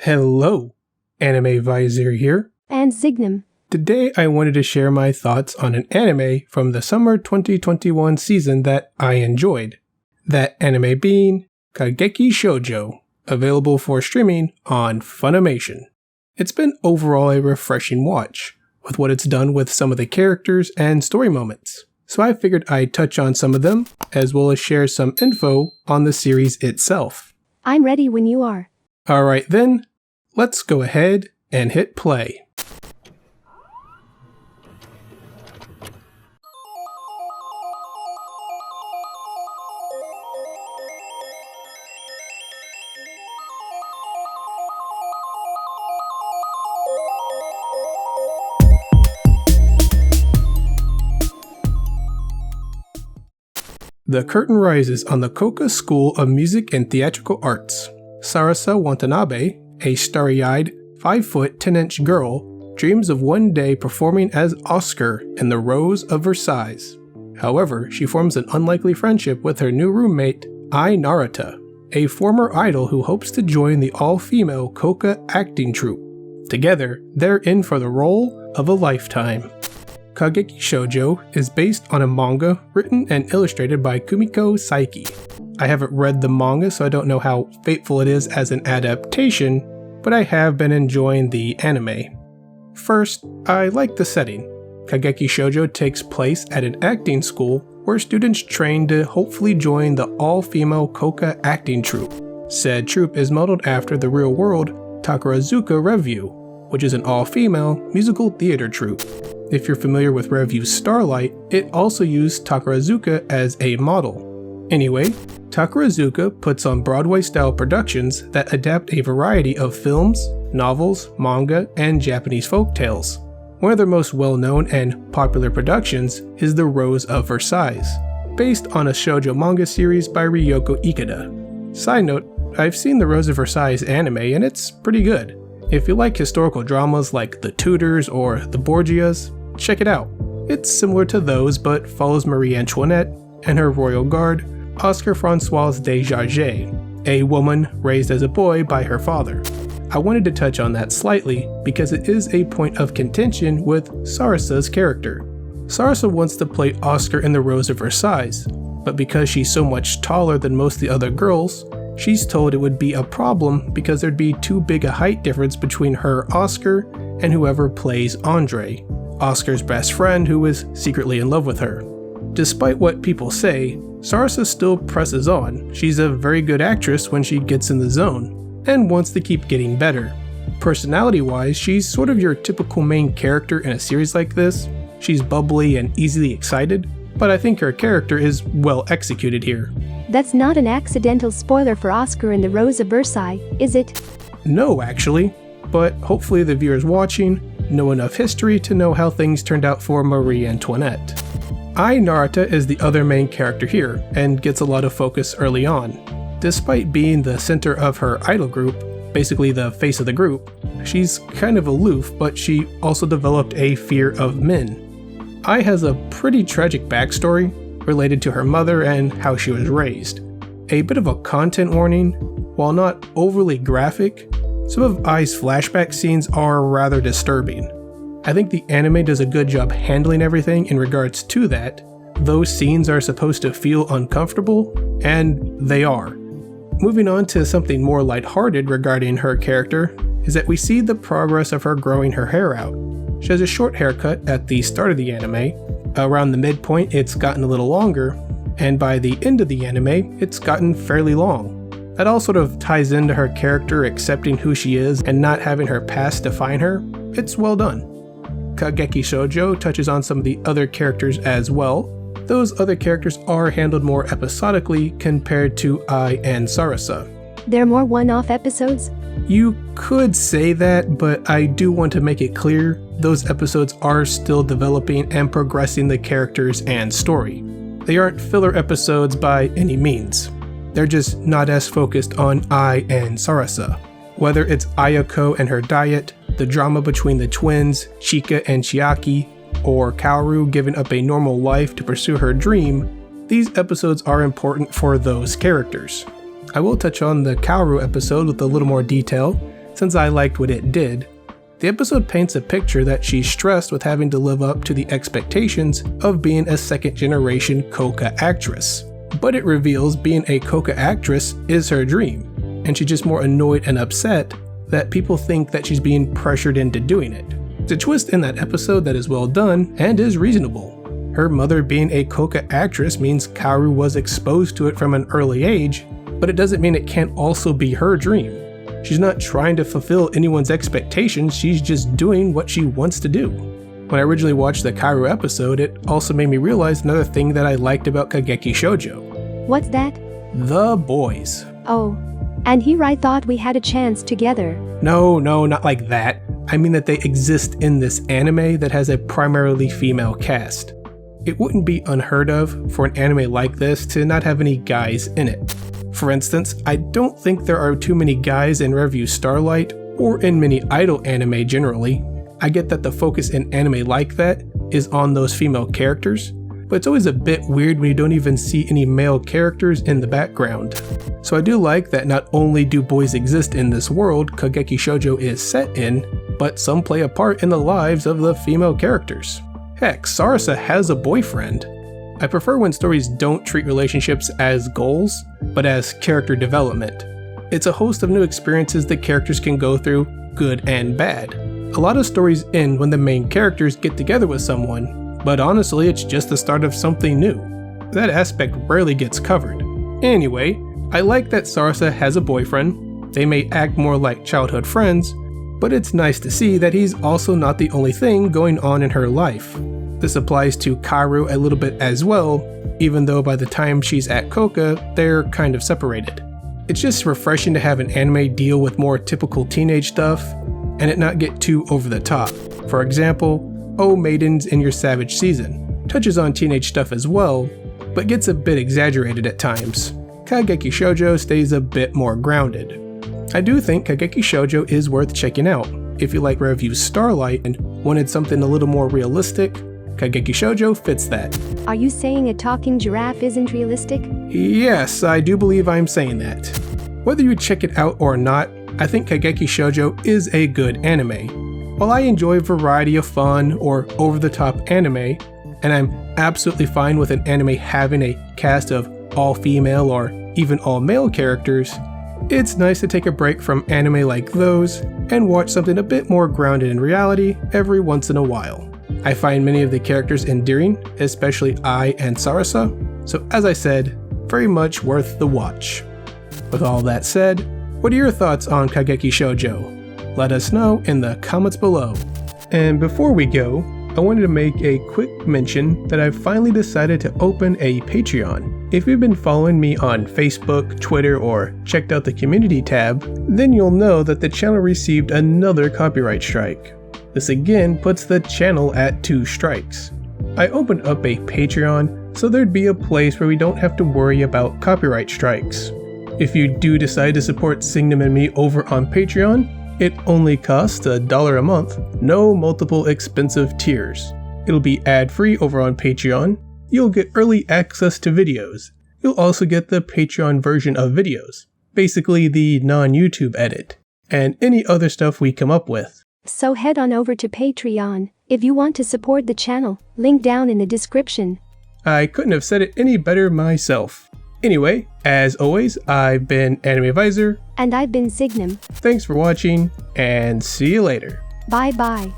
Hello, Anime VISOR here. And SiGNUM. Today I wanted to share my thoughts on an anime from the summer 2021 season that I enjoyed. That anime being Kageki Shojo, available for streaming on Funimation. It's been overall a refreshing watch, with what it's done with some of the characters and story moments. So I figured I'd touch on some of them, as well as share some info on the series itself. I'm ready when you are. Alright then, let's go ahead and hit play. The curtain rises on the Koka School of Music and Theatrical Arts. Sarasa Watanabe, a starry-eyed, 5-foot 10-inch girl, dreams of one day performing as Oscar in the Rose of Versailles. However, she forms an unlikely friendship with her new roommate, Narata, a former idol who hopes to join the all-female Koka acting troupe. Together, they're in for the role of a lifetime. Kageki Shojo is based on a manga written and illustrated by Kumiko Saiki. I haven't read the manga, so I don't know how faithful it is as an adaptation, but I have been enjoying the anime. First, I like the setting. Kageki Shojo takes place at an acting school where students train to hopefully join the all-female Koka acting troupe. Said troupe is modeled after the real-world Takarazuka Revue, which is an all-female musical theater troupe. If you're familiar with Revue's Starlight, it also used Takarazuka as a model. Anyway, Takarazuka puts on Broadway-style productions that adapt a variety of films, novels, manga, and Japanese folktales. One of their most well-known and popular productions is The Rose of Versailles, based on a shoujo manga series by Ryoko Ikeda. Side note, I've seen The Rose of Versailles anime and it's pretty good. If you like historical dramas like The Tudors or The Borgias, check it out. It's similar to those but follows Marie Antoinette and her royal guard, Oscar Françoise de Jarget, a woman raised as a boy by her father. I wanted to touch on that slightly because it is a point of contention with Sarasa's character. Sarasa wants to play Oscar in The Rose of Versailles, but because she's so much taller than most of the other girls, she's told it would be a problem because there'd be too big a height difference between her, Oscar, and whoever plays Andre, Oscar's best friend who is secretly in love with her. Despite what people say, Sarasa still presses on. She's a very good actress when she gets in the zone, and wants to keep getting better. Personality-wise, she's sort of your typical main character in a series like this. She's bubbly and easily excited, but I think her character is well executed here. That's not an accidental spoiler for Oscar in The Rose of Versailles, is it? No, actually, but hopefully the viewers watching know enough history to know how things turned out for Marie Antoinette. Narata is the other main character here, and gets a lot of focus early on. Despite being the center of her idol group, basically the face of the group, she's kind of aloof, but she also developed a fear of men. Ai has a pretty tragic backstory related to her mother and how she was raised. A bit of a content warning, while not overly graphic, some of Ai's flashback scenes are rather disturbing. I think the anime does a good job handling everything in regards to that. Those scenes are supposed to feel uncomfortable, and they are. Moving on to something more lighthearted regarding her character, is that we see the progress of her growing her hair out. She has a short haircut at the start of the anime. Around the midpoint it's gotten a little longer, and by the end of the anime it's gotten fairly long. That all sort of ties into her character accepting who she is and not having her past define her. It's well done. Kageki Shojo touches on some of the other characters as well. Those other characters are handled more episodically compared to Ai and Sarasa. There are more one-off episodes? You could say that, but I do want to make it clear those episodes are still developing and progressing the characters and story. They aren't filler episodes by any means. They're just not as focused on Ai and Sarasa. Whether it's Ayako and her diet, the drama between the twins, Chika and Chiaki, or Kaoru giving up a normal life to pursue her dream, these episodes are important for those characters. I will touch on the Kaoru episode with a little more detail, since I liked what it did. The episode paints a picture that she's stressed with having to live up to the expectations of being a second-generation Koka actress. But it reveals being a Koka actress is her dream, and she's just more annoyed and upset that people think that she's being pressured into doing it. It's a twist in that episode that is well done and is reasonable. Her mother being a Koka actress means Kaoru was exposed to it from an early age, but it doesn't mean it can't also be her dream. She's not trying to fulfill anyone's expectations, she's just doing what she wants to do. When I originally watched the Kaoru episode, it also made me realize another thing that I liked about Kageki Shojo. What's that? The boys. Oh. And here I thought we had a chance together. No, not like that. I mean that they exist in this anime that has a primarily female cast. It wouldn't be unheard of for an anime like this to not have any guys in it. For instance, I don't think there are too many guys in Revue Starlight, or in many idol anime generally. I get that the focus in anime like that is on those female characters, but it's always a bit weird when you don't even see any male characters in the background. So I do like that not only do boys exist in this world Kageki Shojo is set in, but some play a part in the lives of the female characters. Heck, Sarasa has a boyfriend. I prefer when stories don't treat relationships as goals, but as character development. It's a host of new experiences that characters can go through, good and bad. A lot of stories end when the main characters get together with someone, but honestly it's just the start of something new. That aspect rarely gets covered. Anyway, I like that Sarasa has a boyfriend. They may act more like childhood friends, but it's nice to see that he's also not the only thing going on in her life. This applies to Kaoru a little bit as well, even though by the time she's at Koka, they're kind of separated. It's just refreshing to have an anime deal with more typical teenage stuff, and it not get too over the top. For example, Oh Maidens in Your Savage Season touches on teenage stuff as well, but gets a bit exaggerated at times. Kageki Shojo stays a bit more grounded. I do think Kageki Shojo is worth checking out. If you like Revue Starlight and wanted something a little more realistic, Kageki Shojo fits that. Are you saying a talking giraffe isn't realistic? Yes, I do believe I'm saying that. Whether you check it out or not, I think Kageki Shojo is a good anime. While I enjoy a variety of fun or over-the-top anime, and I'm absolutely fine with an anime having a cast of all-female or even all-male characters, it's nice to take a break from anime like those and watch something a bit more grounded in reality every once in a while. I find many of the characters endearing, especially Ai and Sarasa, so as I said, very much worth the watch. With all that said, what are your thoughts on Kageki Shojo? Let us know in the comments below. And before we go, I wanted to make a quick mention that I've finally decided to open a Patreon. If you've been following me on Facebook, Twitter, or checked out the community tab, then you'll know that the channel received another copyright strike. This again puts the channel at 2 strikes. I opened up a Patreon so there'd be a place where we don't have to worry about copyright strikes. If you do decide to support SiGNUM and me over on Patreon, it only costs $1 a month, no multiple expensive tiers. It'll be ad-free over on Patreon, you'll get early access to videos, you'll also get the Patreon version of videos, basically the non-YouTube edit, and any other stuff we come up with. So head on over to Patreon if you want to support the channel, link down in the description. I couldn't have said it any better myself. Anyway, as always, I've been Anime Visor. And I've been SiGNUM. Thanks for watching, and see you later. Bye bye.